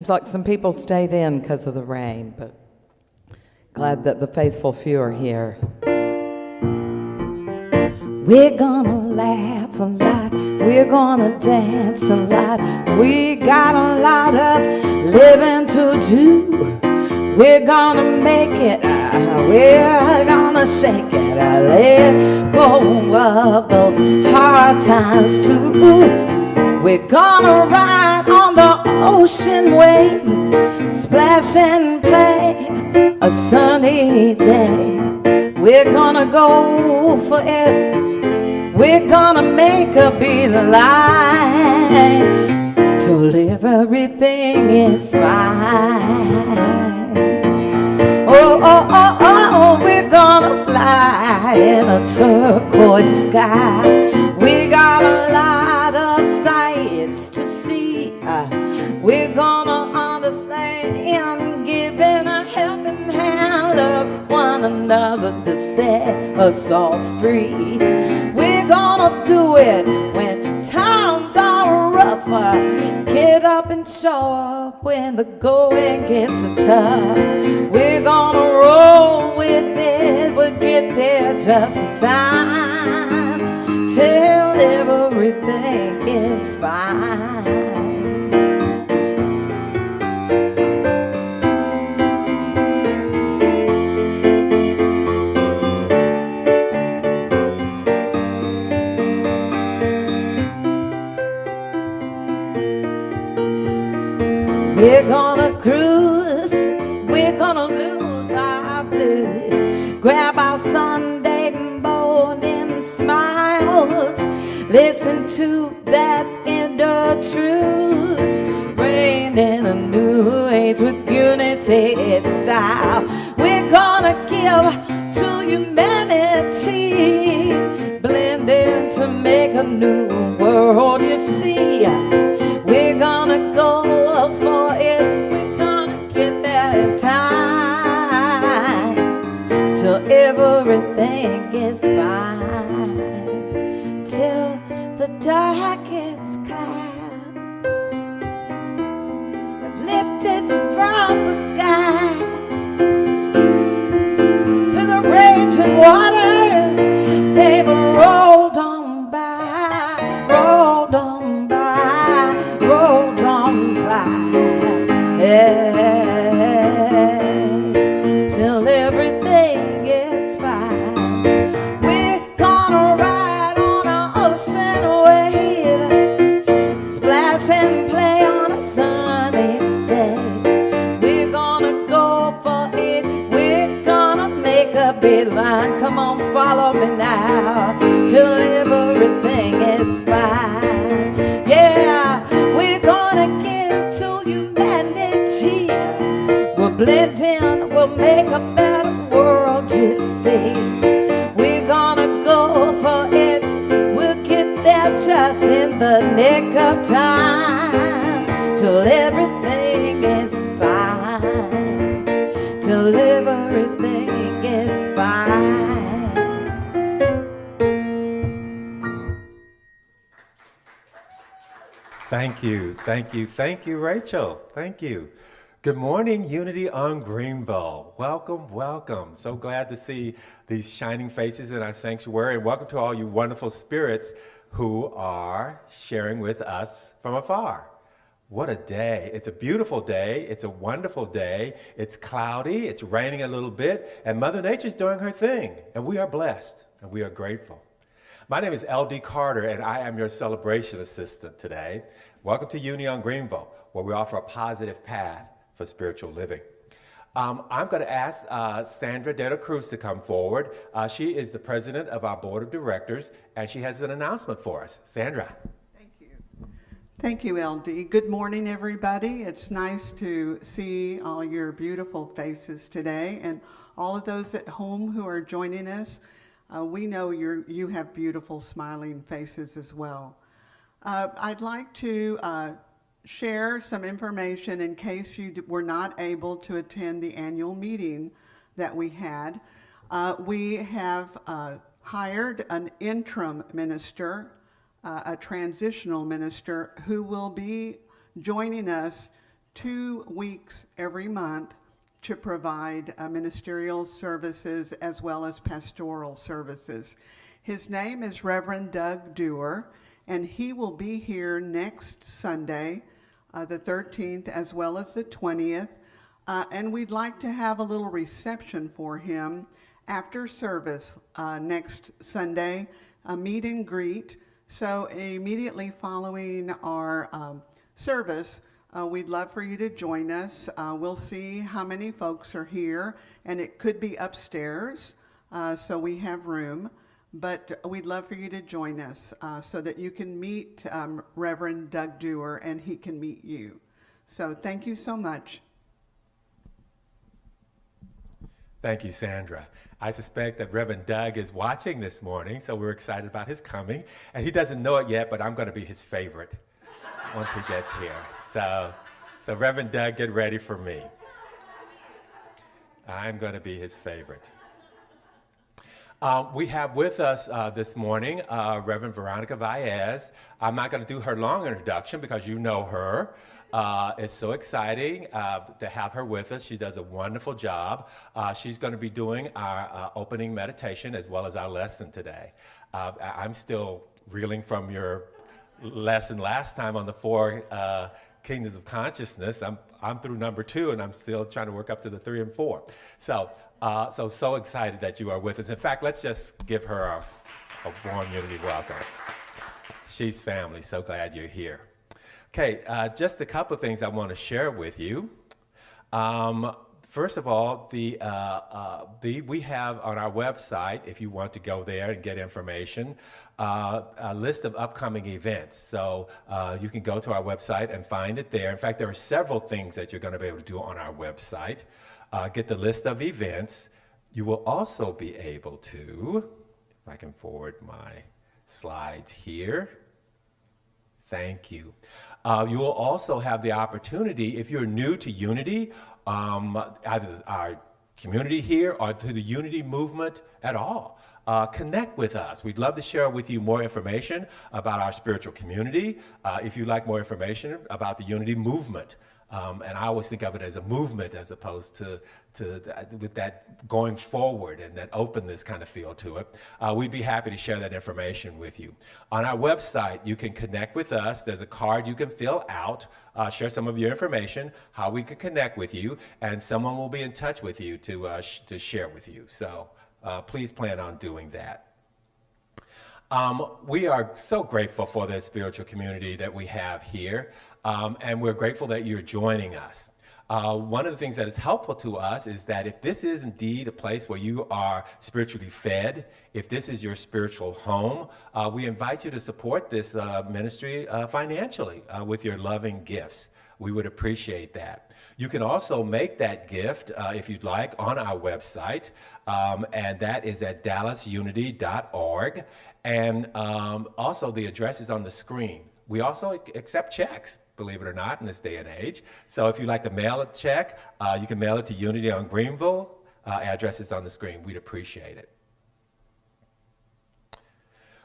It's like some people stayed in because of the rain, but glad that the faithful few are here. We're gonna laugh a lot, we're gonna dance a lot, we got a lot of living to do. We're gonna make it, we're gonna shake it, let go of those hard times too. We're gonna ride on the ocean wave, splash and play a sunny day. We're gonna go for it, we're gonna make a beeline till everything is fine. Oh, oh, oh, oh, we're gonna fly in a turquoise sky. We got a lot of sights to see. We're gonna understand, giving a helping hand of one another to set us all free. We're gonna do it when times are rough. Get up and show up when the going gets tough. We're gonna roll with it, we'll get there just in time till everything is fine. We're gonna cruise, we're gonna lose our blues, grab our Sunday morning smiles, listen to that inner truth, reign in a new age with unity style. We're gonna give to humanity, blend in to make a new world, you see. We're gonna go for it, we're gonna get there in time till everything is fine, till the darkest clouds have lifted from the sky, to the raging waters they've rolled on by, rolled on by, rolled on by. Yeah, till everything is fine. We're gonna ride on an ocean wave, splash and play on a sunny day. We're gonna go for it, we're gonna make a beeline. Come on, follow me now, till everything is fine. Yeah, we're gonna give to humanity, we'll blend in, we'll make a better world, you see. We're gonna go for it, we'll get there just in the nick of time, till everything is fine, till everything is fine. Thank you, thank you, thank you, Rachel. Thank you. Good morning, Unity on Greenville. Welcome, welcome. So glad to see these shining faces in our sanctuary, and welcome to all you wonderful spirits who are sharing with us from afar. What a day. It's a beautiful day. It's a wonderful day. It's cloudy, it's raining a little bit, and Mother Nature's doing her thing, and we are blessed, and we are grateful. My name is L.D. Carter, and I am your celebration assistant today. Welcome to Uni on Greenville, where we offer a positive path for spiritual living. I'm going to ask Sandra De La Cruz to come forward. She is the president of our board of directors, and she has an announcement for us. Sandra. Thank you. Thank you, LD. Good morning, everybody. It's nice to see all your beautiful faces today, and all of those at home who are joining us. We know you have beautiful smiling faces as well. I'd like to share some information in case you were not able to attend the annual meeting that we had. We have hired an interim minister, a transitional minister, who will be joining us 2 weeks every month to provide ministerial services as well as pastoral services. His name is Reverend Doug Dewar, and he will be here next Sunday, the 13th, as well as the 20th. And we'd like to have a little reception for him after service next Sunday, a meet and greet. So immediately following our service, we'd love for you to join us. We'll see how many folks are here, and it could be upstairs, so we have room. But we'd love for you to join us so that you can meet Reverend Doug Dewar and he can meet you. So thank you so much. Thank you, Sandra. I suspect that Reverend Doug is watching this morning, so we're excited about his coming. And he doesn't know it yet, but I'm going to be his favorite once he gets here. So Reverend Doug, get ready for me. I'm going to be his favorite. We have with us this morning Reverend Veronica Valles. I'm not going to do her long introduction because you know her. It's so exciting to have her with us. She does a wonderful job. She's going to be doing our opening meditation as well as our lesson today. I'm still reeling from your lesson last time on the 4 kingdoms of consciousness. I'm through number 2, and I'm still trying to work up to the 3 and 4. So excited that you are with us. In fact, let's just give her a warm unity welcome. She's family. So glad you're here. Okay, just a couple of things I want to share with you. First of all, we have on our website, if you want to go there and get information, a list of upcoming events. So you can go to our website and find it there. In fact, there are several things that you're going to be able to do on our website. Get the list of events. You will also be able to, if I can forward my slides here. Thank you. You will also have the opportunity, if you're new to Unity, either our community here or to the Unity movement at all, connect with us. We'd love to share with you more information about our spiritual community. If you'd like more information about the Unity movement. And I always think of it as a movement as opposed to with that going forward and that openness kind of feel to it. We'd be happy to share that information with you. On our website, you can connect with us. There's a card you can fill out, share some of your information, how we can connect with you, and someone will be in touch with you to share with you. So please plan on doing that. We are so grateful for this spiritual community that we have here, and we're grateful that you're joining us. One of the things that is helpful to us is that if this is indeed a place where you are spiritually fed, if this is your spiritual home, we invite you to support this ministry financially with your loving gifts. We would appreciate that. You can also make that gift, if you'd like, on our website, and that is at dallasunity.org. And also the address is on the screen. We also accept checks, believe it or not, in this day and age. So if you'd like to mail a check, you can mail it to Unity on Greenville. Address is on the screen. We'd appreciate it.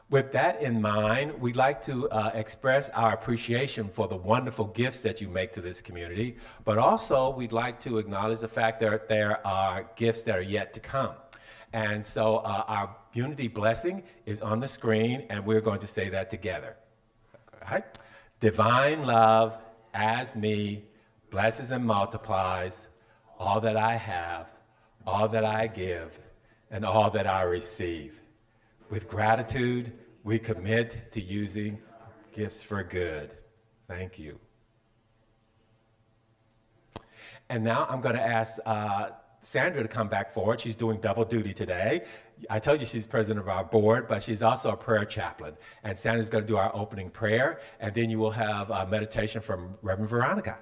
With that in mind, we'd like to express our appreciation for the wonderful gifts that you make to this community, but also we'd like to acknowledge the fact that there are gifts that are yet to come. And so our Unity blessing is on the screen, and we're going to say that together. All right? Divine love as me blesses and multiplies all that I have, all that I give, and all that I receive. With gratitude, we commit to using gifts for good. Thank you. And now I'm going to ask Sandra to come back forward. She's doing double duty today. I told you she's president of our board, but she's also a prayer chaplain. And Sandra's going to do our opening prayer, and then you will have a meditation from Reverend Veronica.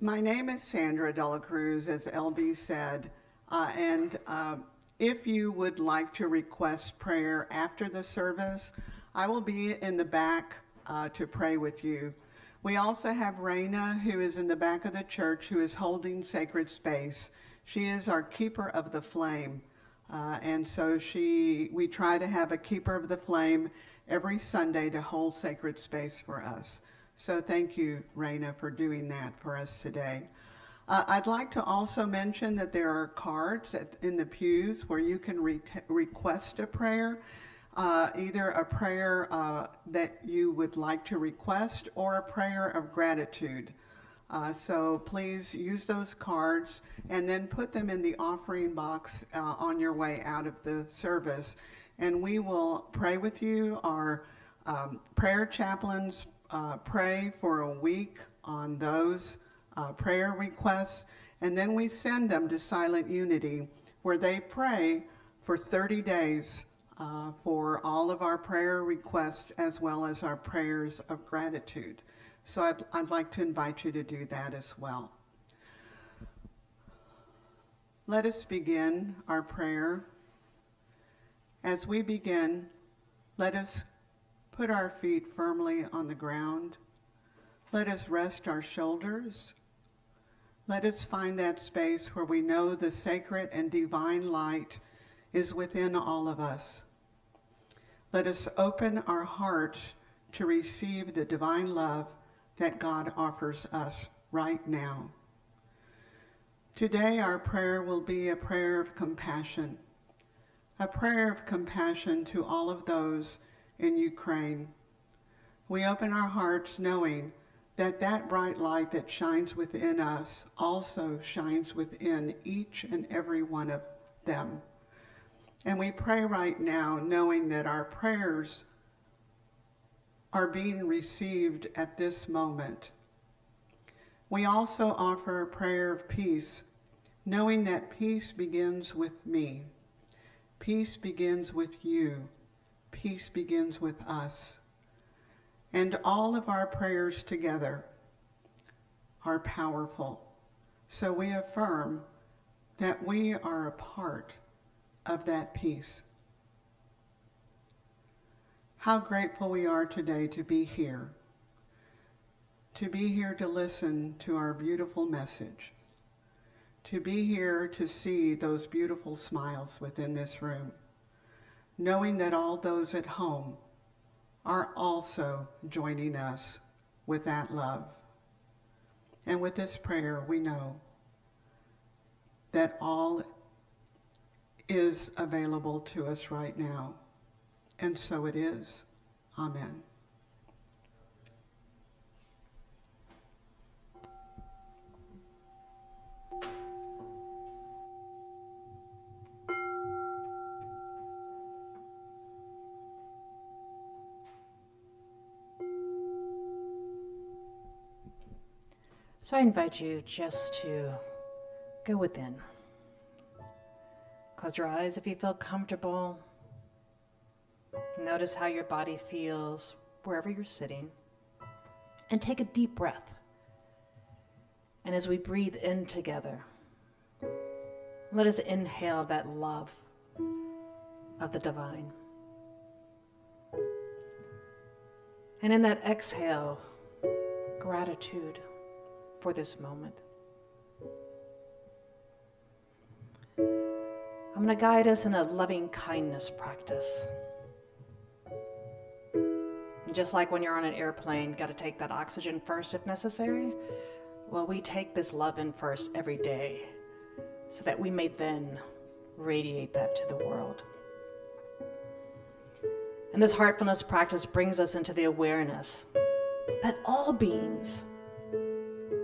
My name is Sandra Dela Cruz, as LD said, and if you would like to request prayer after the service, I will be in the back to pray with you. We also have Raina, who is in the back of the church, who is holding sacred space. She is our keeper of the flame. And so we try to have a keeper of the flame every Sunday to hold sacred space for us. So thank you, Raina, for doing that for us today. I'd like to also mention that there are cards in the pews where you can request a prayer, either a prayer that you would like to request or a prayer of gratitude. So please use those cards and then put them in the offering box on your way out of the service. And we will pray with you. Our prayer chaplains pray for a week on those prayer requests, and then we send them to Silent Unity, where they pray for 30 days for all of our prayer requests as well as our prayers of gratitude. So I'd like to invite you to do that as well. Let us begin our prayer. As we begin, let us put our feet firmly on the ground. Let us rest our shoulders. Let us find that space where we know the sacred and divine light is within all of us. Let us open our hearts to receive the divine love that God offers us right now. Today, our prayer will be a prayer of compassion to all of those in Ukraine. We open our hearts knowing that that bright light that shines within us also shines within each and every one of them. And we pray right now knowing that our prayers are being received at this moment. We also offer a prayer of peace, knowing that peace begins with me. Peace begins with you. Peace begins with us. And all of our prayers together are powerful. So we affirm that we are a part of that peace. How grateful we are today to be here to listen to our beautiful message, to be here to see those beautiful smiles within this room, knowing that all those at home are also joining us with that love. And with this prayer, we know that all is available to us right now. And so it is. Amen. So I invite you just to go within. Close your eyes if you feel comfortable. Notice how your body feels wherever you're sitting. And take a deep breath. And as we breathe in together, let us inhale that love of the divine. And in that exhale, gratitude for this moment. I'm going to guide us in a loving kindness practice. And just like when you're on an airplane, got to take that oxygen first if necessary. Well, we take this love in first every day so that we may then radiate that to the world. And this heartfulness practice brings us into the awareness that all beings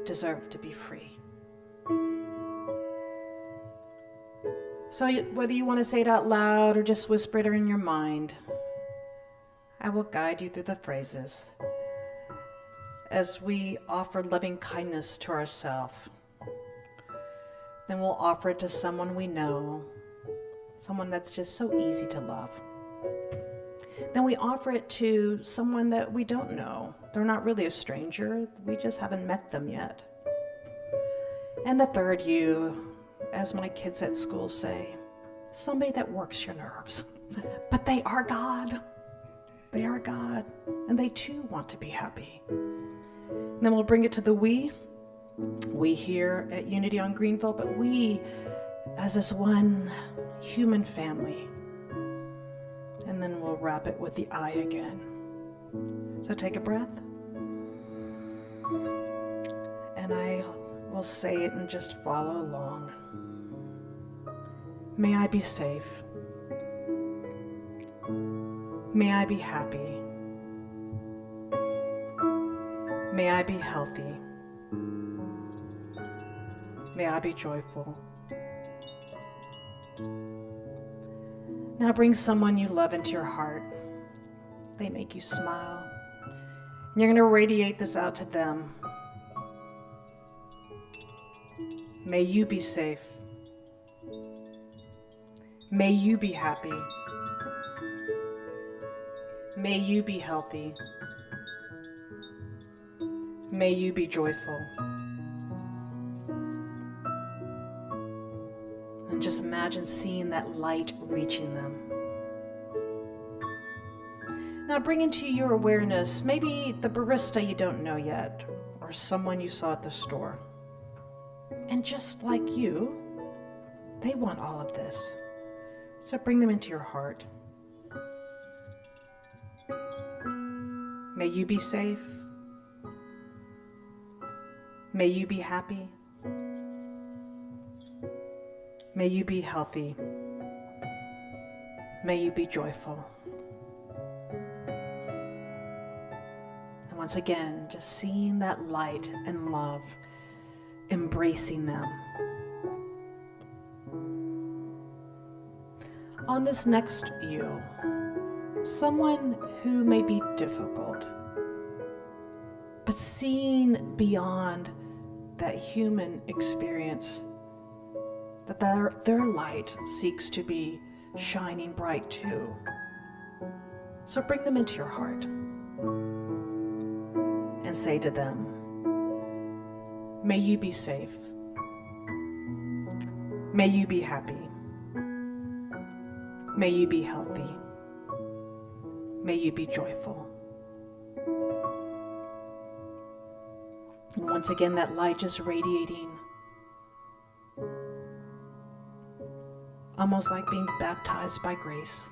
deserve to be free. So whether you want to say it out loud or just whisper it in your mind, I will guide you through the phrases as we offer loving kindness to ourselves. Then we'll offer it to someone we know, someone that's just so easy to love. Then we offer it to someone that we don't know. They're not really a stranger. We just haven't met them yet. And the third you, as my kids at school say, somebody that works your nerves. But they are God. They are God. And they too want to be happy. And then we'll bring it to the we. We here at Unity on Greenville, but we as this one human family. And then we'll we'll wrap it with the I again. So take a breath. And I will say it and just follow along. May I be safe. May I be happy. May I be healthy. May I be joyful. Now bring someone you love into your heart. They make you smile. And you're going to radiate this out to them. May you be safe. May you be happy. May you be healthy. May you be joyful. And just imagine seeing that light reaching them. Now bring into your awareness maybe the barista you don't know yet, or someone you saw at the store. And just like you, they want all of this. So bring them into your heart. May you be safe. May you be happy. May you be healthy. May you be joyful. And once again, just seeing that light and love, embracing them. On this next you, someone who may be difficult, but seeing beyond that human experience, that their light seeks to be shining bright too. So bring them into your heart and say to them, may you be safe. May you be happy. May you be healthy. May you be joyful. And once again, that light just radiating, almost like being baptized by grace.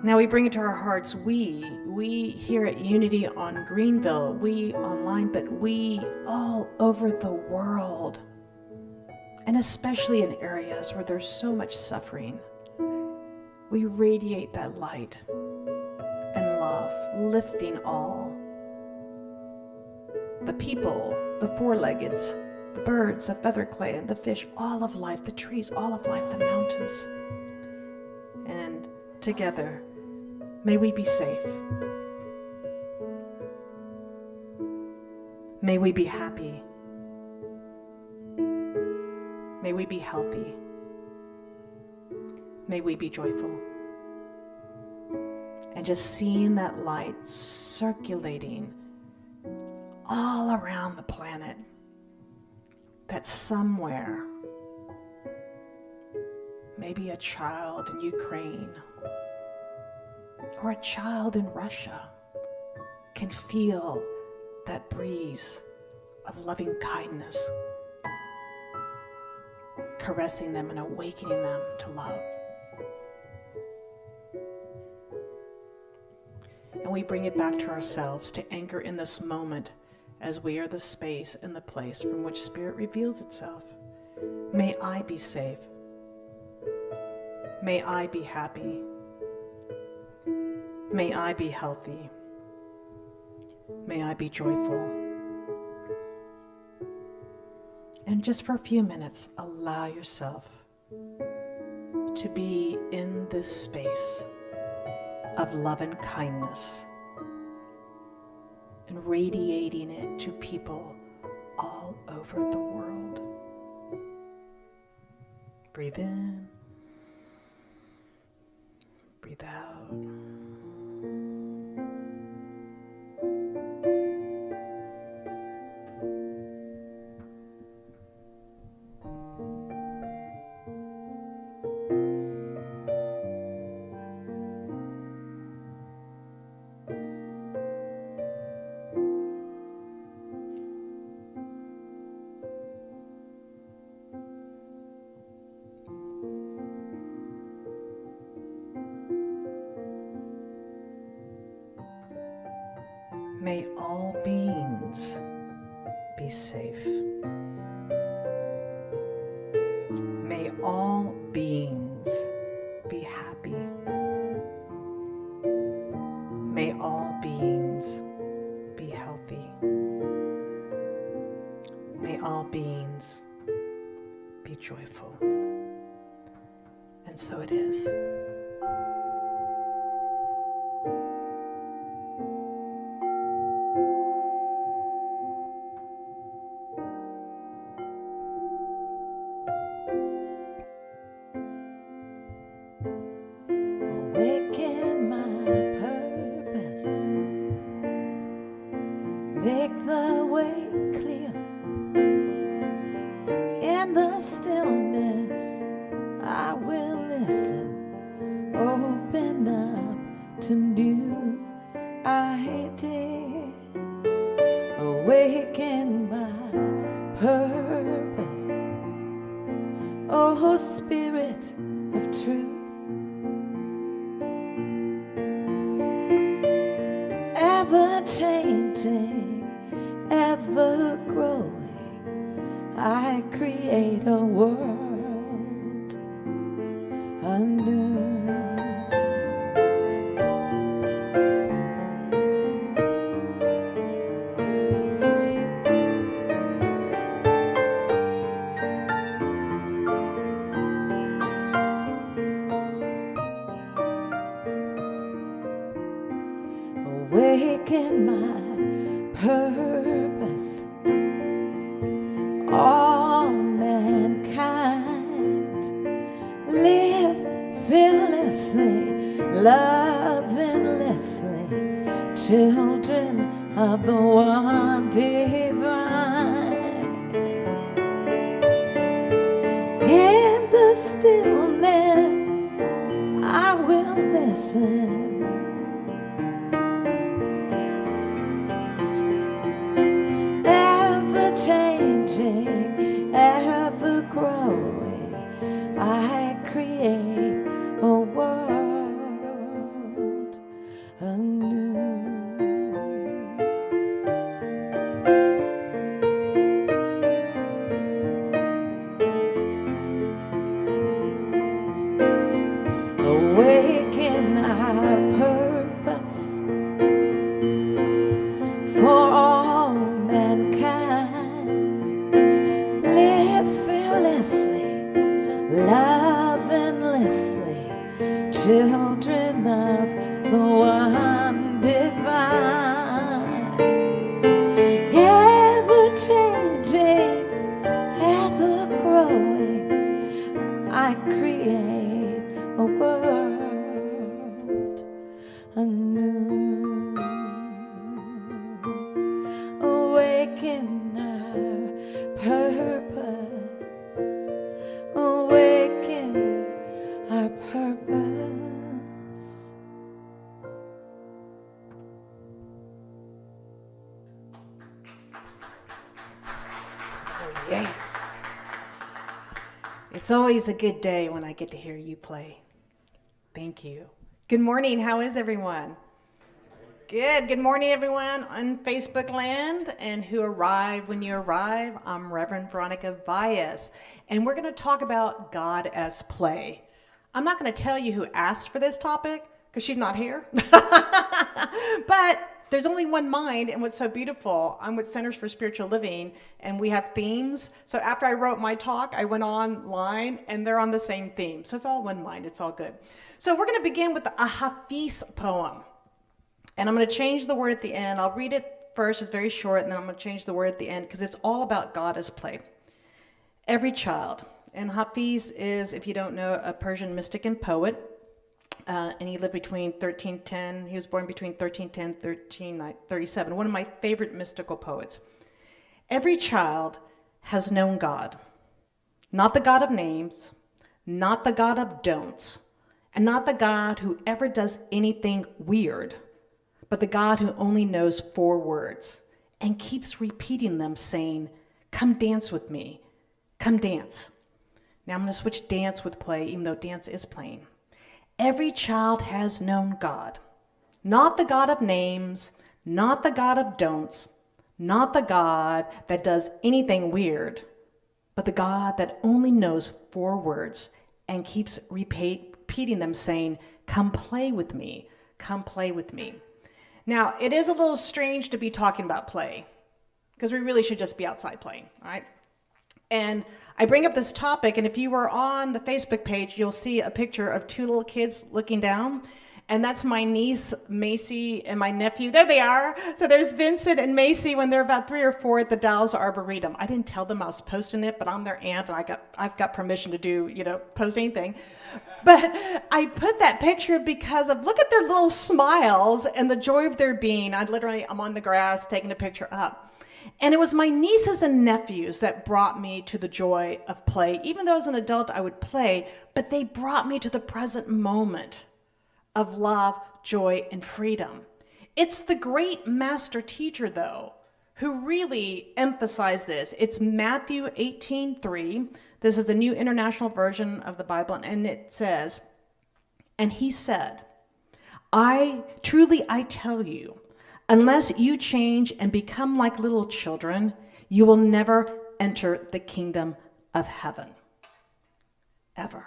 Now we bring it to our hearts, we here at Unity on Greenville, we online, but we all over the world, and especially in areas where there's so much suffering, we radiate that light and love, lifting all. The people, the four-leggeds, the birds, the feather clay, and the fish, all of life, the trees, all of life, the mountains. And together, may we be safe. May we be happy. May we be healthy. May we be joyful. And just seeing that light circulating all around the planet, that somewhere, maybe a child in Ukraine or a child in Russia can feel that breeze of loving kindness caressing them and awakening them to love. And we bring it back to ourselves to anchor in this moment as we are the space and the place from which Spirit reveals itself. May I be safe. May I be happy. May I be healthy. May I be joyful. And just for a few minutes, allow yourself to be in this space of love and kindness and radiating it to people all over the world. Breathe in, breathe out. May all beings be safe. May all beings be happy. May all beings be healthy. May all beings be joyful. And so it is. Awaken my purpose. Make the way clear. In the stillness, I will listen. Open up to new ideas. Awaken my purpose. Oh, Spirit of truth. Ever changing, ever growing, I create a world anew. Awaken my purpose. All mankind live fearlessly, love endlessly, children of the one divine. In the stillness, I will listen. Changing, ever growing, I create a world anew. Awaken our purpose for all mankind. Love endlessly, children of the one divine. Ever changing, ever growing, I create a world anew. Awaken our purpose. Awaken our purpose. Oh, yes. It's always a good day when I get to hear you play. Thank you. Good morning. How is everyone? Good. Good morning, everyone on Facebook land and who arrived when you arrive. I'm Reverend Veronica Valles, and we're going to talk about God as play. I'm not going to tell you who asked for this topic because she's not here. But there's only one mind, and what's so beautiful, I'm with Centers for Spiritual Living, and we have themes. So after I wrote my talk, I went online, and they're on the same theme. So it's all one mind. It's all good. So we're going to begin with a Hafiz poem. And I'm going to change the word at the end. I'll read it first. It's very short, and then I'm going to change the word at the end because it's all about God as play. Every child. And Hafiz is, if you don't know, a Persian mystic and poet. And he lived between 1310. He was born between 1310 and 1337. One of my favorite mystical poets. Every child has known God. Not the God of names, not the God of don'ts, and not the God who ever does anything weird, but the God who only knows 4 words and keeps repeating them, saying, "Come dance with me, come dance." Now I'm going to switch dance with play, even though dance is playing. Every child has known God, not the God of names, not the God of don'ts, not the God that does anything weird, but the God that only knows 4 words and keeps repeating them, saying, come play with me, come play with me. Now, it is a little strange to be talking about play, because we really should just be outside playing, all right? And I bring up this topic, and if you were on the Facebook page, you'll see a picture of 2 little kids looking down. And that's my niece, Macy, and my nephew. There they are. So there's Vincent and Macy when they're about 3 or 4 at the Dallas Arboretum. I didn't tell them I was posting it, but I'm their aunt, and I've got permission to do, post anything. But I put that picture because of, look at their little smiles and the joy of their being. I'm on the grass taking a picture up. And it was my nieces and nephews that brought me to the joy of play. Even though as an adult I would play, but they brought me to the present moment of love, joy, and freedom. It's the great master teacher, though, who really emphasized this. It's Matthew 18:3. This is a New International Version of the Bible, and it says, and he said, I tell you, unless you change and become like little children, you will never enter the kingdom of heaven. Ever.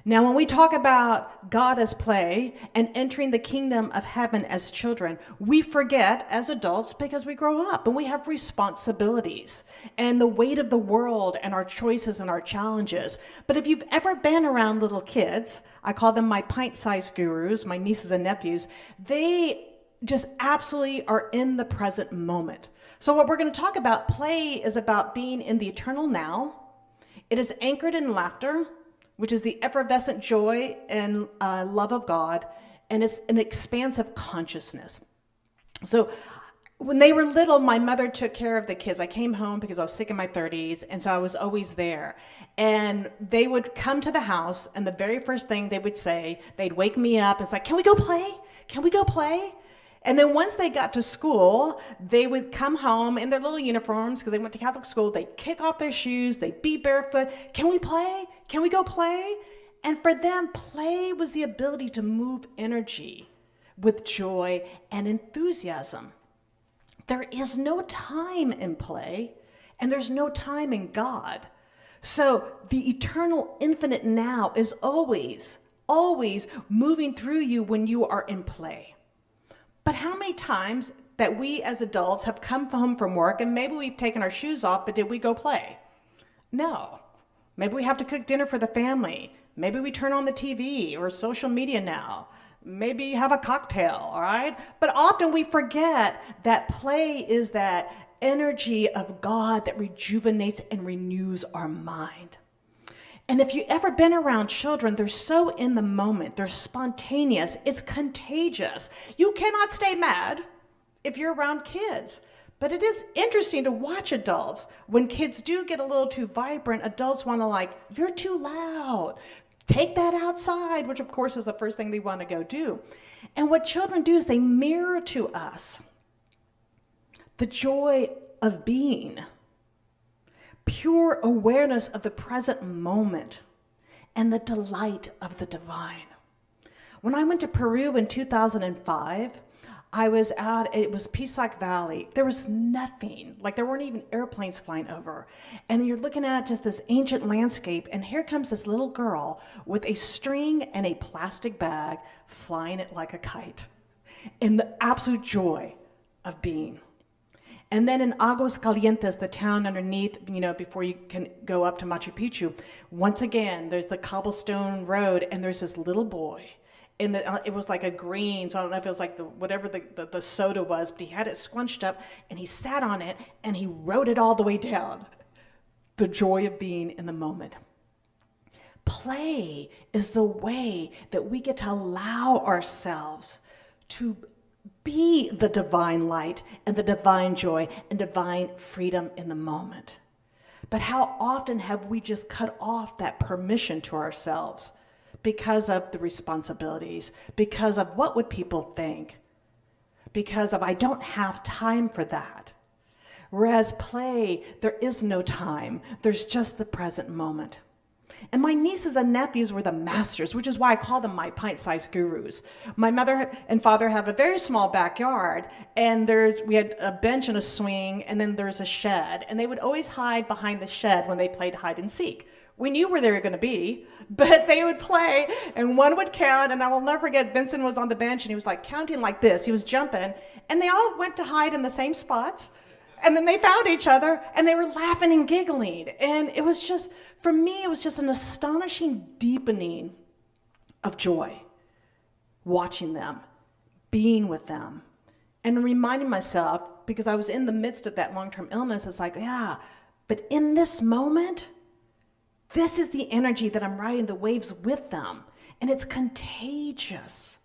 Now, when we talk about God as play and entering the kingdom of heaven as children, we forget as adults because we grow up and we have responsibilities and the weight of the world and our choices and our challenges. But if you've ever been around little kids, I call them my pint-sized gurus, my nieces and nephews, they just absolutely are in the present moment. So what we're going to talk about, play is about being in the eternal now. It is anchored in laughter, which is the effervescent joy and love of God, and it's an expansive consciousness. So when they were little, my mother took care of the kids. I came home because I was sick in my 30s, and so I was always there. And they would come to the house, and the very first thing they would say, they'd wake me up and say, can we go play? Can we go play? And then once they got to school, they would come home in their little uniforms because they went to Catholic school. They'd kick off their shoes. They'd be barefoot. Can we play? Can we go play? And for them, play was the ability to move energy with joy and enthusiasm. There is no time in play, and there's no time in God. So the eternal infinite now is always, always moving through you when you are in play. But how many times that we as adults have come home from work and maybe we've taken our shoes off, but did we go play? No. Maybe we have to cook dinner for the family. Maybe we turn on the TV or social media now. Maybe have a cocktail, all right? But often we forget that play is that energy of God that rejuvenates and renews our mind. And if you've ever been around children, they're so in the moment, they're spontaneous, it's contagious. You cannot stay mad if you're around kids. But it is interesting to watch adults. When kids do get a little too vibrant, adults want to you're too loud. Take that outside, which of course is the first thing they want to go do. And what children do is they mirror to us the joy of being, pure awareness of the present moment, and the delight of the divine. When I went to Peru in 2005, I was out, it was Pisac Valley. There was nothing, there weren't even airplanes flying over. And you're looking at just this ancient landscape, and here comes this little girl with a string and a plastic bag, flying it like a kite, in the absolute joy of being. And then in Aguascalientes, the town underneath, before you can go up to Machu Picchu, once again, there's the cobblestone road, and there's this little boy. And it was like a green, so I don't know if it was whatever the soda was, but he had it squunched up, and he sat on it, and he rode it all the way down. The joy of being in the moment. Play is the way that we get to allow ourselves to be the divine light and the divine joy and divine freedom in the moment. But how often have we just cut off that permission to ourselves because of the responsibilities, because of what would people think, because of I don't have time for that. Whereas play, there is no time. There's just the present moment. And my nieces and nephews were the masters, which is why I call them my pint-sized gurus. My mother and father have a very small backyard, and we had a bench and a swing, and then there's a shed. And they would always hide behind the shed when they played hide and seek. We knew where they were going to be, but they would play, and one would count, and I will never forget, Vincent was on the bench, and he was like counting like this. He was jumping, and they all went to hide in the same spots, and then they found each other, and they were laughing and giggling. And it was just, for me, it was just an astonishing deepening of joy, watching them, being with them, and reminding myself, because I was in the midst of that long-term illness, it's like, yeah, but in this moment, this is the energy that I'm riding the waves with them. And it's contagious.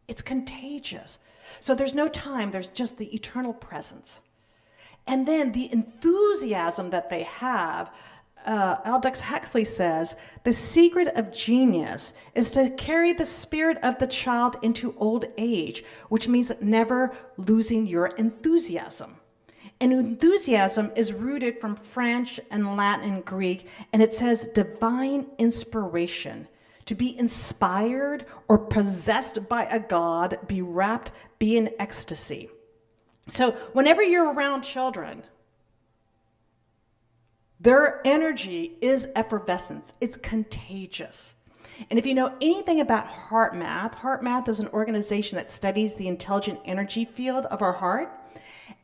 It's contagious. So there's no time, there's just the eternal presence. And then the enthusiasm that they have, Aldous Huxley says, the secret of genius is to carry the spirit of the child into old age, which means never losing your enthusiasm. And enthusiasm is rooted from French and Latin and Greek, and it says divine inspiration, to be inspired or possessed by a god, be wrapped, be in ecstasy. So whenever you're around children, their energy is effervescence. It's contagious. And if you know anything about heart math is an organization that studies the intelligent energy field of our heart.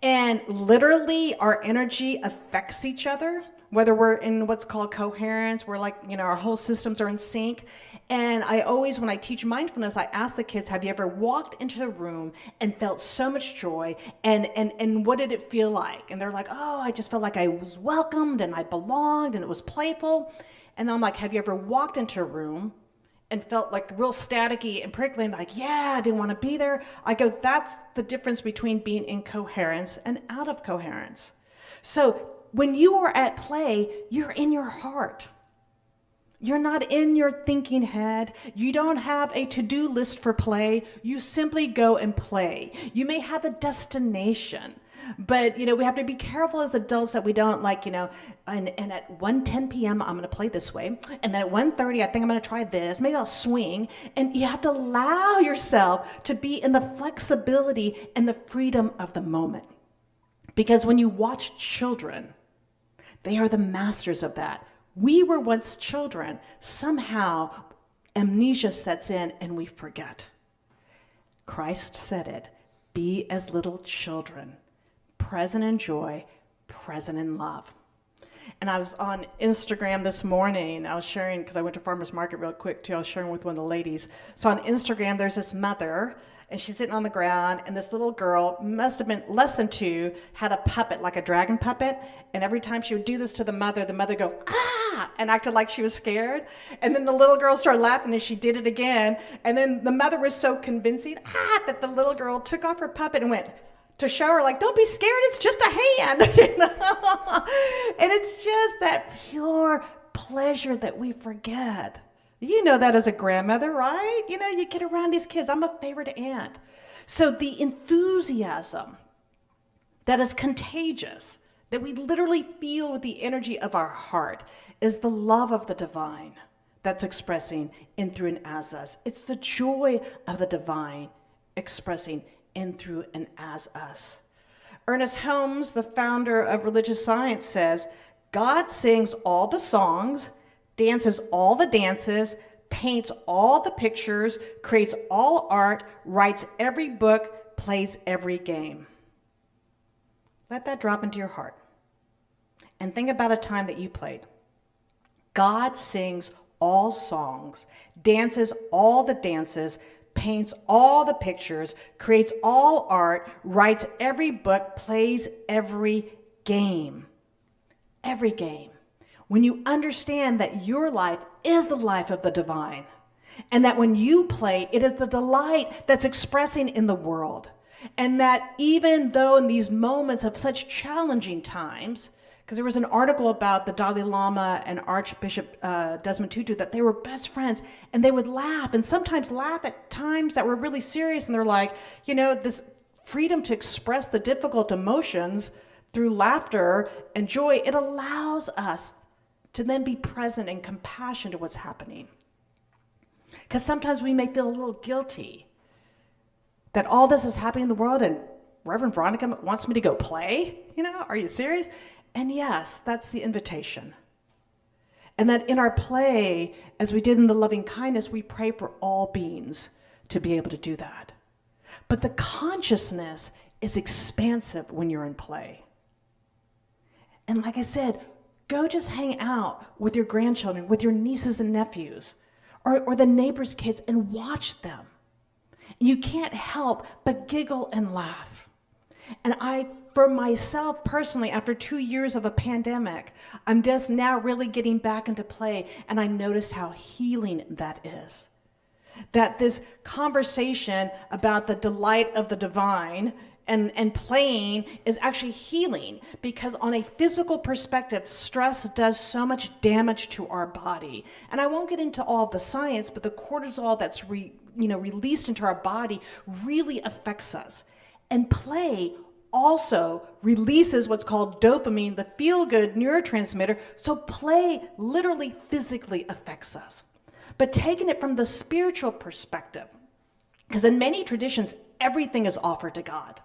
And literally our energy affects each other, whether we're in what's called coherence, we're like, our whole systems are in sync. And I always, when I teach mindfulness, I ask the kids, have you ever walked into a room and felt so much joy? And what did it feel like? And they're like, oh, I just felt like I was welcomed and I belonged and it was playful. And then I'm like, have you ever walked into a room and felt like real staticky and prickly and like, yeah, I didn't want to be there? I go, that's the difference between being in coherence and out of coherence. So when you are at play, you're in your heart. You're not in your thinking head. You don't have a to-do list for play. You simply go and play. You may have a destination, but we have to be careful as adults that we don't and at 1:10 p.m. I'm going to play this way, and then at 1:30 I think I'm going to try this. Maybe I'll swing, and you have to allow yourself to be in the flexibility and the freedom of the moment. Because when you watch children, they are the masters of that. We were once children. Somehow amnesia sets in and we forget. Christ said it, be as little children, present in joy, present in love. And I was on Instagram this morning. I was sharing, because I went to farmer's market real quick too. I was sharing with one of the ladies. So on Instagram, there's this mother, and she's sitting on the ground, and this little girl, must have been less than 2, had a puppet, like a dragon puppet. And every time she would do this to the mother would go, ah, and acted like she was scared. And then the little girl started laughing and she did it again. And then the mother was so convincing, that the little girl took off her puppet and went to show her, like, don't be scared, it's just a hand. And it's just that pure pleasure that we forget. You know that as a grandmother, right? You get around these kids. I'm a favorite aunt. So the enthusiasm that is contagious, that we literally feel with the energy of our heart, is the love of the divine that's expressing in, through, and as us. It's the joy of the divine expressing in, through, and as us. Ernest Holmes, the founder of religious science, says, God sings all the songs, dances all the dances, paints all the pictures, creates all art, writes every book, plays every game. Let that drop into your heart. And think about a time that you played. God sings all songs, dances all the dances, paints all the pictures, creates all art, writes every book, plays every game. Every game. When you understand that your life is the life of the divine, and that when you play, it is the delight that's expressing in the world, and that even though in these moments of such challenging times, because there was an article about the Dalai Lama and Archbishop Desmond Tutu, that they were best friends, and they would laugh, and sometimes laugh at times that were really serious, and they're like, this freedom to express the difficult emotions through laughter and joy, it allows us to then be present and compassionate to what's happening. Because sometimes we may feel a little guilty that all this is happening in the world and Reverend Veronica wants me to go play. Are you serious? And yes, that's the invitation. And that in our play, as we did in the loving kindness, we pray for all beings to be able to do that. But the consciousness is expansive when you're in play. And like I said, go just hang out with your grandchildren, with your nieces and nephews, or the neighbors' kids, and watch them. You can't help but giggle and laugh. And for myself personally, after 2 years of a pandemic, I'm just now really getting back into play, and I notice how healing that is. That this conversation about the delight of the divine and playing is actually healing, because on a physical perspective, stress does so much damage to our body. And I won't get into all the science, but the cortisol that's released into our body really affects us. And play also releases what's called dopamine, the feel-good neurotransmitter. So play literally physically affects us. But taking it from the spiritual perspective, because in many traditions, everything is offered to God.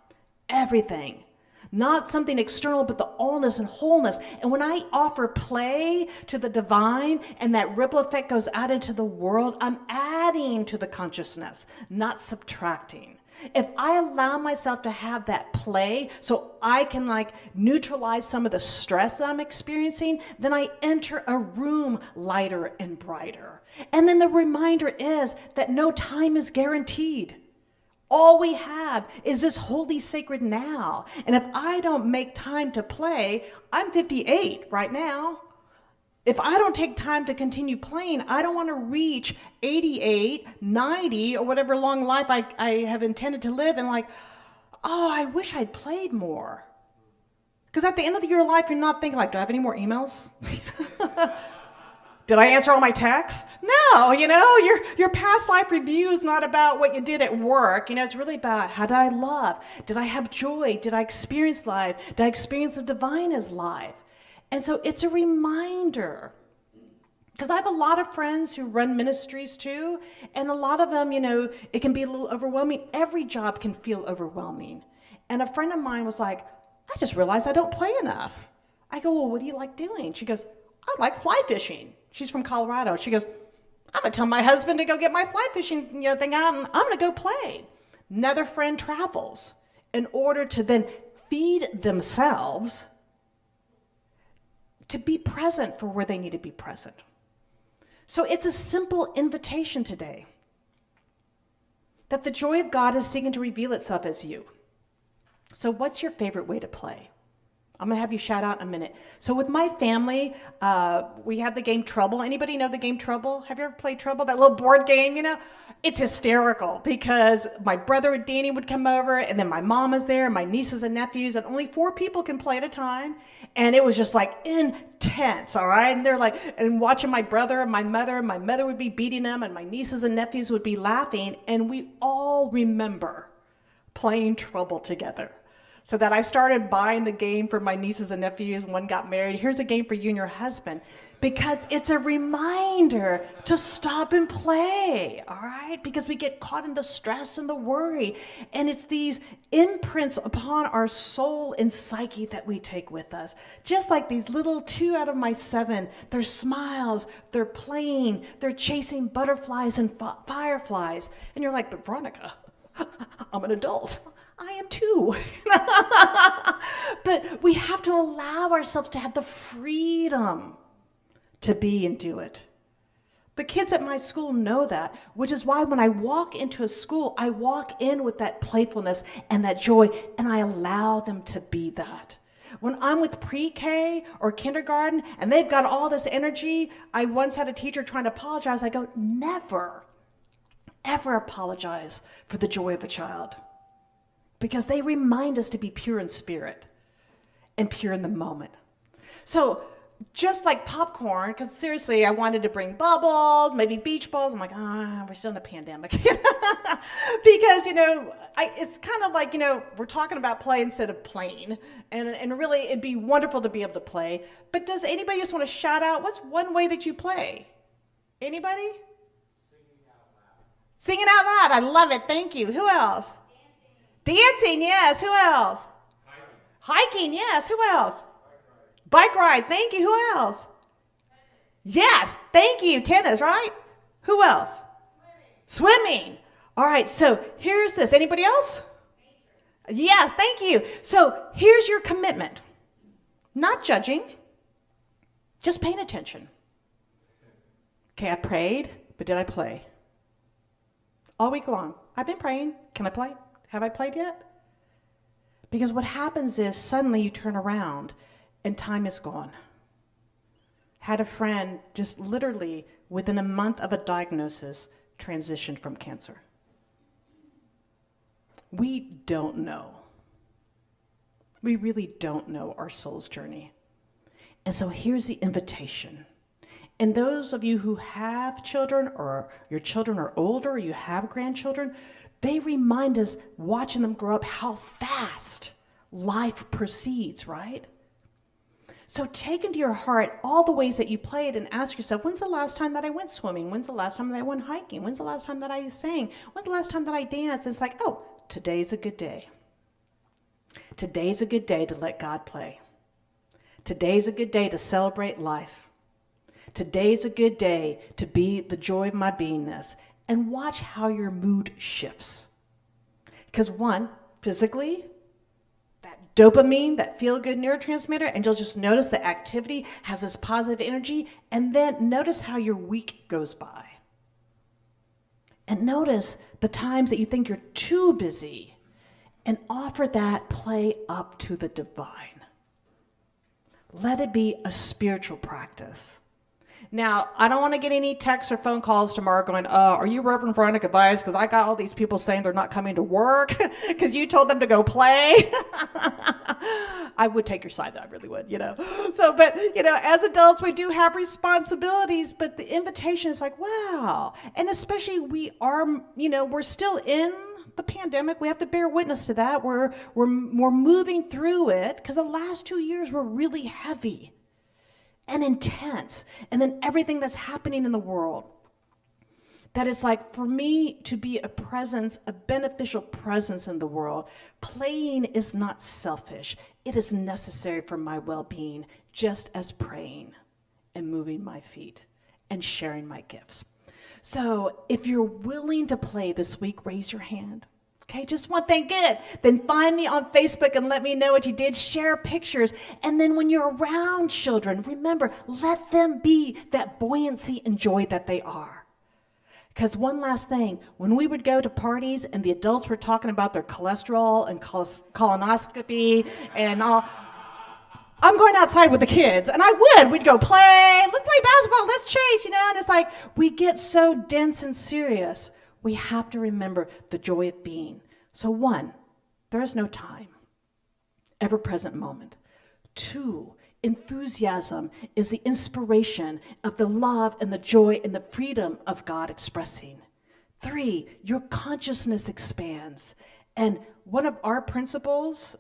Everything. Not something external, but the allness and wholeness. And when I offer play to the divine and that ripple effect goes out into the world, I'm adding to the consciousness, not subtracting. If I allow myself to have that play so I can neutralize some of the stress that I'm experiencing, then I enter a room lighter and brighter. And then the reminder is that no time is guaranteed. All we have is this holy sacred now. And if I don't make time to play, I'm 58 right now. If I don't take time to continue playing, I don't want to reach 88, 90, or whatever long life I have intended to live, and I wish I'd played more. Because at the end of your life, you're not thinking do I have any more emails? Did I answer all my texts? No, your past life review is not about what you did at work. It's really about, how did I love? Did I have joy? Did I experience life? Did I experience the divine as life? And so it's a reminder. Because I have a lot of friends who run ministries too, and a lot of them, it can be a little overwhelming. Every job can feel overwhelming. And a friend of mine was like, I just realized I don't play enough. I go, well, what do you like doing? She goes, I like fly fishing. She's from Colorado. She goes, I'm going to tell my husband to go get my fly fishing thing out, and I'm going to go play. Another friend travels in order to then feed themselves to be present for where they need to be present. So it's a simple invitation today that the joy of God is seeking to reveal itself as you. So what's your favorite way to play? I'm going to have you shout out in a minute. So with my family, we had the game Trouble. Anybody know the game Trouble? Have you ever played Trouble? That little board game, It's hysterical because my brother Danny would come over, and then my mom is there, and my nieces and nephews, and only 4 people can play at a time. And it was just intense, all right? And they're and watching my brother and my mother would be beating them, and my nieces and nephews would be laughing. And we all remember playing Trouble together. So that I started buying the game for my nieces and nephews. One got married. Here's a game for you and your husband. Because it's a reminder to stop and play, all right? Because we get caught in the stress and the worry. And it's these imprints upon our soul and psyche that we take with us. Just like these little 2 out of my 7. They're smiles, they're playing, they're chasing butterflies and fireflies. And you're like, but Veronica, I'm an adult. I am too. But we have to allow ourselves to have the freedom to be and do it. The kids at my school know that, which is why when I walk into a school, I walk in with that playfulness and that joy, and I allow them to be that. When I'm with pre-K or kindergarten and they've got all this energy, I once had a teacher trying to apologize. I go, never, ever apologize for the joy of a child. Because they remind us to be pure in spirit and pure in the moment. So just like popcorn, because seriously, I wanted to bring bubbles, maybe beach balls. I'm like, we're still in a pandemic. Because, it's kind of like, we're talking about play instead of playing. And really, it'd be wonderful to be able to play. But does anybody just want to shout out, what's one way that you play? Anybody? Singing out loud. I love it. Thank you. Who else? Dancing, yes. Who else? Hiking, yes. Who else? Bike ride. Thank you. Who else? Yes. Thank you. Tennis, right? Who else? Swimming. All right. So here's this. Anybody else? Yes. Thank you. So here's your commitment. Not judging. Just paying attention. Okay, I prayed, but did I play? All week long. I've been praying. Can I play? Have I played yet? Because what happens is suddenly you turn around and time is gone. Had a friend just literally within a month of a diagnosis transitioned from cancer. We don't know. We really don't know our soul's journey. And so here's the invitation. And those of you who have children or your children are older or you have grandchildren, they remind us, watching them grow up, how fast life proceeds, right? So take into your heart all the ways that you played and ask yourself, when's the last time that I went swimming? When's the last time that I went hiking? When's the last time that I sang? When's the last time that I danced? It's like, oh, today's a good day. Today's a good day to let God play. Today's a good day to celebrate life. Today's a good day to be the joy of my beingness. And watch how your mood shifts. Because one, physically, that dopamine, that feel-good neurotransmitter, and you'll just notice the activity has this positive energy, and then notice how your week goes by. And notice the times that you think you're too busy, and offer that play up to the divine. Let it be a spiritual practice. Now, I don't want to get any texts or phone calls tomorrow going, are you Reverend Veronica Bias? Because I got all these people saying they're not coming to work because you told them to go play. I would take your side, though. I really would, So, but, as adults, we do have responsibilities, but the invitation is like, wow. And especially we are, we're still in the pandemic. We have to bear witness to that. We're moving through it because the last 2 years were really heavy and intense, and then everything that's happening in the world. That is like, for me to be a presence, a beneficial presence in the world, playing is not selfish. It is necessary for my well-being, just as praying and moving my feet and sharing my gifts. So if you're willing to play this week, raise your hand. Okay, just one thing, good. Then find me on Facebook and let me know what you did. Share pictures. And then when you're around children, remember, let them be that buoyancy and joy that they are. Because one last thing, when we would go to parties and the adults were talking about their cholesterol and colonoscopy and all, I'm going outside with the kids, and we'd go play, let's play basketball, let's chase, and it's like, we get so dense and serious. We have to remember the joy of being. So 1, there is no time, ever-present moment. 2, enthusiasm is the inspiration of the love and the joy and the freedom of God expressing. 3, your consciousness expands. And one of our principles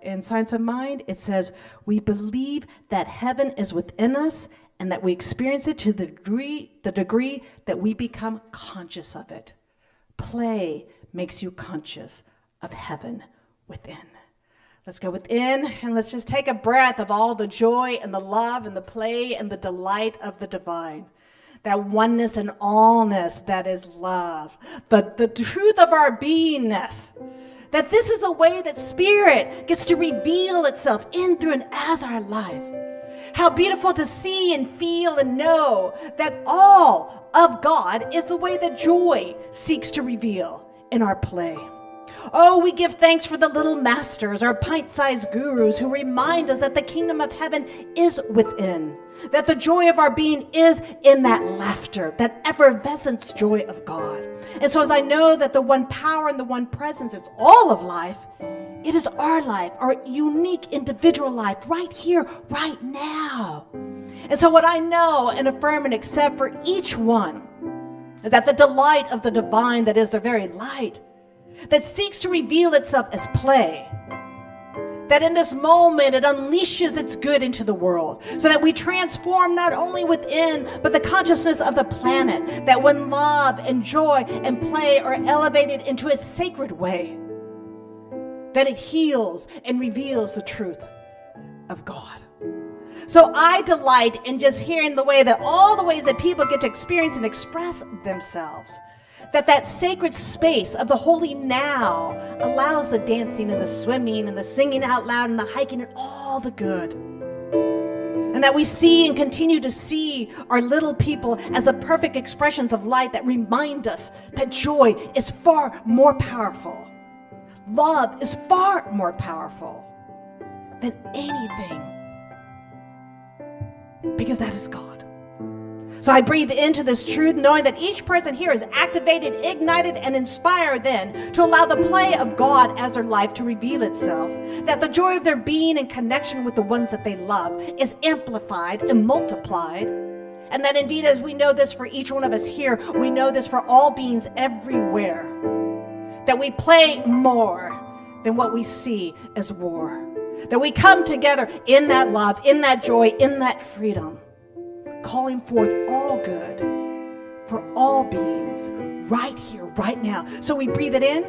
in Science of Mind, it says, we believe that heaven is within us and that we experience it to the degree that we become conscious of it. Play makes you conscious of heaven within. Let's go within and let's just take a breath of all the joy and the love and the play and the delight of the divine. That oneness and allness that is love. The truth of our beingness. That this is the way that spirit gets to reveal itself in, through, and as our life. How beautiful to see and feel and know that all of God is the way that joy seeks to reveal in our play. Oh, we give thanks for the little masters, our pint-sized gurus who remind us that the kingdom of heaven is within, that the joy of our being is in that laughter, that effervescent joy of God. And so as I know that the one power and the one presence is all of life, it is our life, our unique individual life, right here, right now. And so what I know and affirm and accept for each one is that the delight of the divine that is their very light, that seeks to reveal itself as play. That in this moment, it unleashes its good into the world so that we transform not only within, but the consciousness of the planet. That when love and joy and play are elevated into a sacred way, that it heals and reveals the truth of God. So I delight in just hearing all the ways that people get to experience and express themselves. That sacred space of the holy now allows the dancing and the swimming and the singing out loud and the hiking and all the good. And that we see and continue to see our little people as the perfect expressions of light that remind us that joy is far more powerful. Love is far more powerful than anything, because that is God. So I breathe into this truth, knowing that each person here is activated, ignited, and inspired then to allow the play of God as their life to reveal itself. That the joy of their being and connection with the ones that they love is amplified and multiplied. And that indeed, as we know this for each one of us here, we know this for all beings everywhere. That we play more than what we see as war. That we come together in that love, in that joy, in that freedom, calling forth all good for all beings right here, right now. So we breathe it in.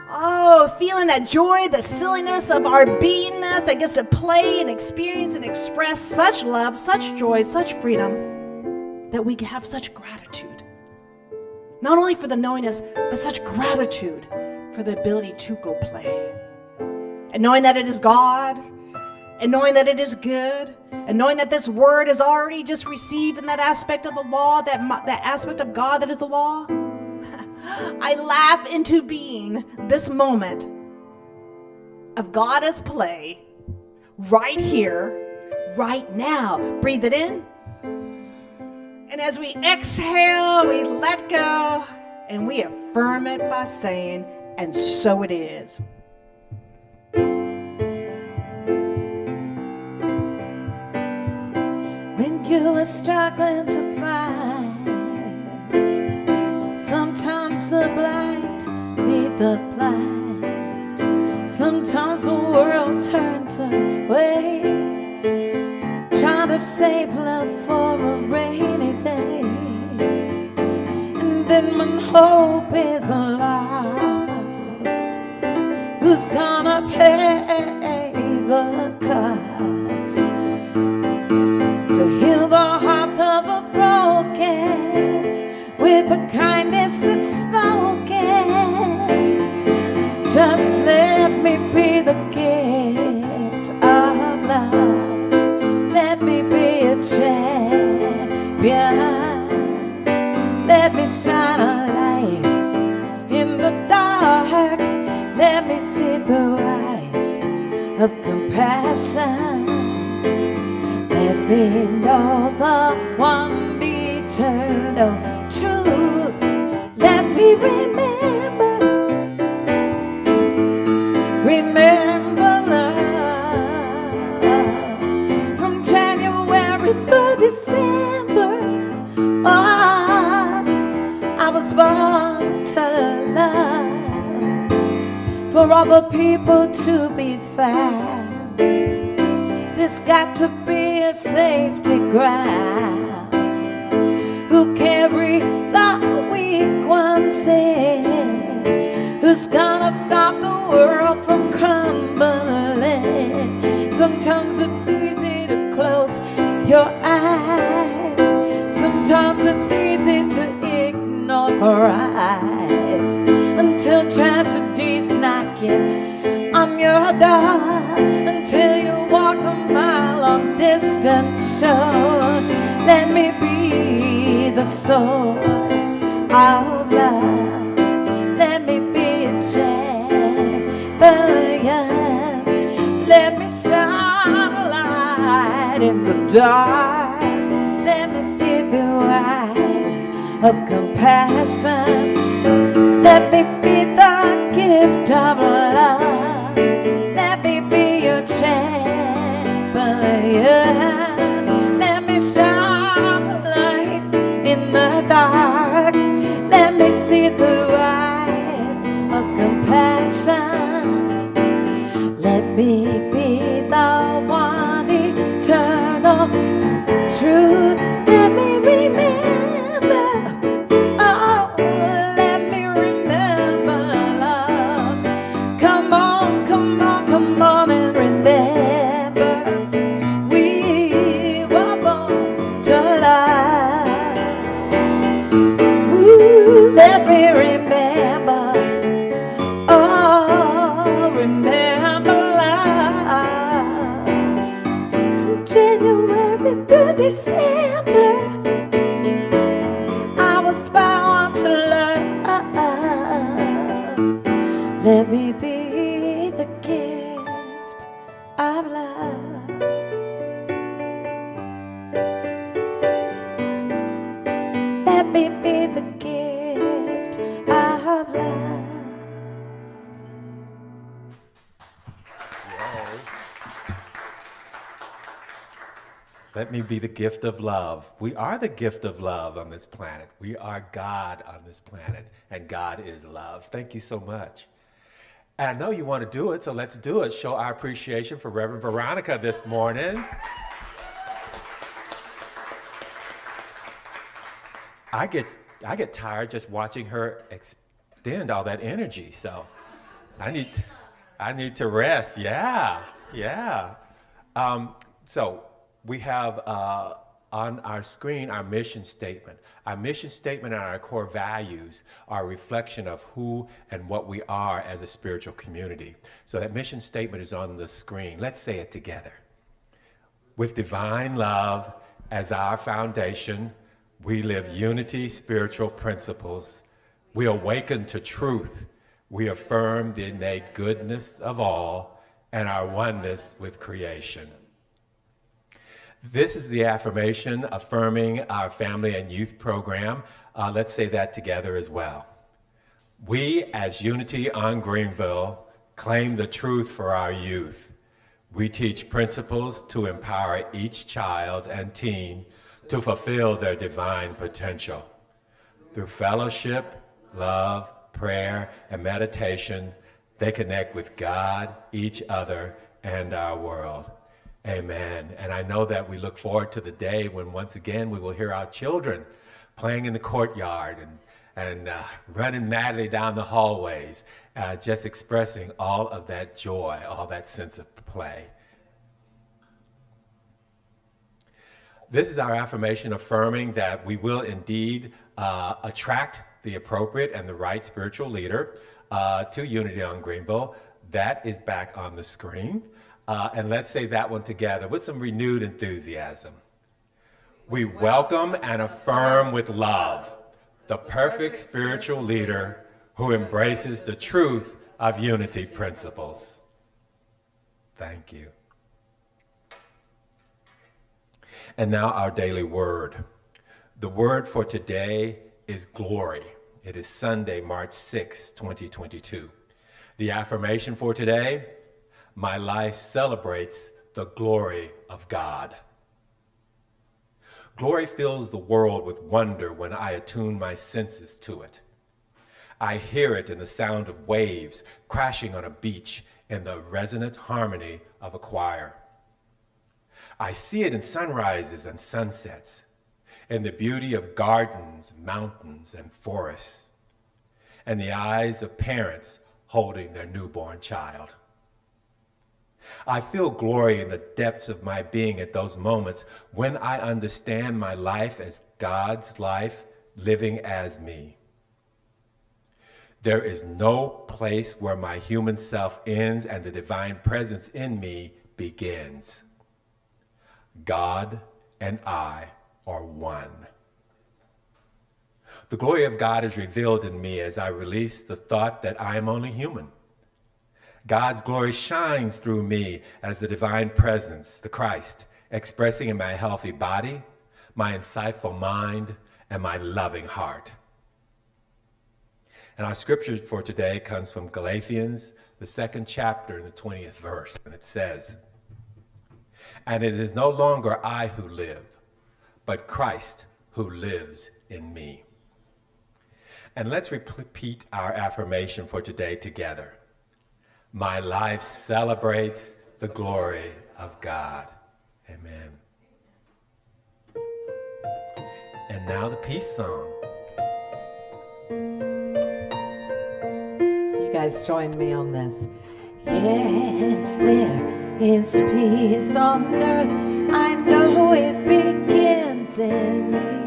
Oh, feeling that joy, the silliness of our beingness that gets to play and experience and express such love, such joy, such freedom, that we have such gratitude. Not only for the knowingness, but such gratitude for the ability to go play. And knowing that it is God, and knowing that it is good, and knowing that this word is already just received in that aspect of the law, that aspect of God that is the law, I laugh into being this moment of God as play right here, right now. Breathe it in. And as we exhale, we let go, and we affirm it by saying, and so it is. When you are struggling to find, sometimes the blind lead the blind. Sometimes the world turns away, trying to save love for a rainy day. And then when hope is lost, who's gonna pay the cost? To heal the hearts of the broken with a kindness that's spoken. Just let me be the gift of love. Let me be a champion. Let me shine a light in the dark. Let me see the eyes of compassion. Let me know the one eternal truth. Let me remember love from January to December. Oh, I was born to love, for all the people to be found. There's got to be a safety ground who carry the weak ones in, who's gonna stop the world from crumbling. Sometimes it's easy to close your eyes, sometimes it's easy to ignore cries, until tragedy's knocking on your door, until you walk a mile on distant shore. Let me be the source of love. Let me be a champion. Let me shine a light in the dark. Let me see through eyes of compassion. Let me be the gift of love. Let me be your champion. Let me shine a light in the dark. Let me see through eyes Let me be the gift of love. Let me be the gift of love. Let me be the gift of love. We are the gift of love on this planet. We are God on this planet, and God is love. Thank you so much. And I know you want to do it, so let's do it. Show our appreciation for Reverend Veronica this morning. I get tired just watching her extend all that energy, so I need to rest. Yeah. So we have on our screen our mission statement. Our mission statement and our core values are a reflection of who and what we are as a spiritual community. So that mission statement is on the screen. Let's say it together. With divine love as our foundation, we live unity spiritual principles. We awaken to truth. We affirm the innate goodness of all and our oneness with creation. This is the affirmation affirming our family and youth program. Let's say that together as well. We, as Unity on Greenville, claim the truth for our youth. We teach principles to empower each child and teen to fulfill their divine potential. Through fellowship, love, prayer, and meditation, they connect with God, each other, and our world. Amen. And I know that we look forward to the day when once again we will hear our children playing in the courtyard and running madly down the hallways, just expressing all of that joy, all that sense of play. This is our affirmation affirming that we will indeed attract the appropriate and the right spiritual leader to Unity on Greenville. That is back on the screen. And let's say that one together with some renewed enthusiasm. We welcome and affirm with love the perfect spiritual leader who embraces the truth of unity principles. Thank you. And now our daily word. The word for today is glory. It is Sunday, March 6, 2022. The affirmation for today: my life celebrates the glory of God. Glory fills the world with wonder when I attune my senses to it. I hear it in the sound of waves crashing on a beach in the resonant harmony of a choir. I see it in sunrises and sunsets, in the beauty of gardens, mountains, and forests, and the eyes of parents holding their newborn child. I feel glory in the depths of my being at those moments when I understand my life as God's life living as me. There is no place where my human self ends and the divine presence in me begins. God and I are one. The glory of God is revealed in me as I release the thought that I am only human. God's glory shines through me as the divine presence, the Christ, expressing in my healthy body, my insightful mind, and my loving heart. And our scripture for today comes from Galatians, the 2nd chapter, and the 20th verse. And it says, "And it is no longer I who live, but Christ who lives in me." And let's repeat our affirmation for today together. My life celebrates the glory of God. Amen. And now the peace song. You guys join me on this. Yes, there is peace on earth. I know it begins in me.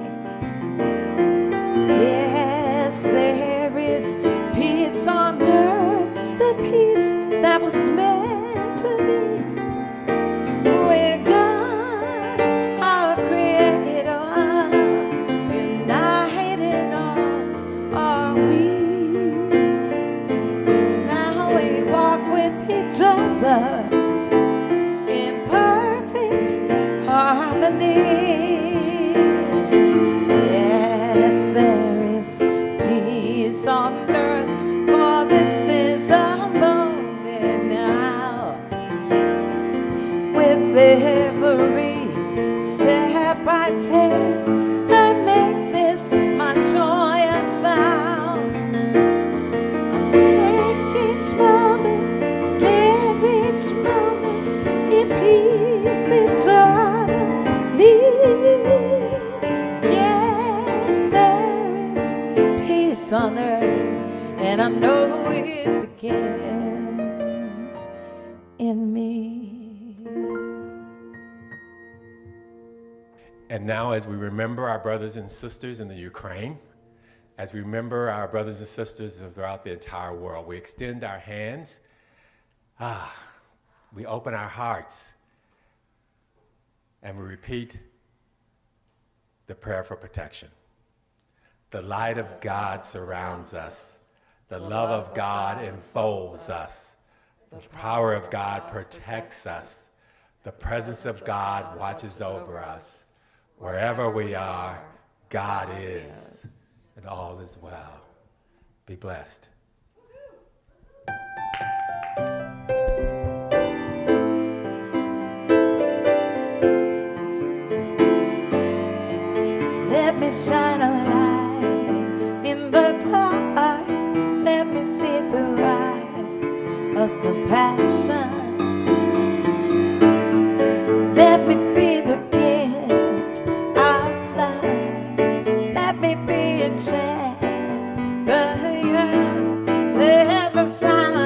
Yes, there is peace on earth, the peace that was meant to be. With God, our Creator, united all are we. Now together in perfect harmony. Yes, there is peace on earth, for this is the moment now. With every step I take, I make this my joyous vow. I make each moment, live each moment in peace eternally. Yes, there is peace on earth, and I know it begins in me. And now, as we remember our brothers and sisters in the Ukraine, as we remember our brothers and sisters throughout the entire world, we extend our hands, we open our hearts, and we repeat the prayer for protection. The light of God surrounds us. The love of God enfolds us. The power of God protects us. The presence of God watches over us. Wherever we are, God is, and all is well. Be blessed. Let me shine a light in the dark. Let me see the eyes of compassion. Let me be the gift of love. Let me be a champion. Let me shine a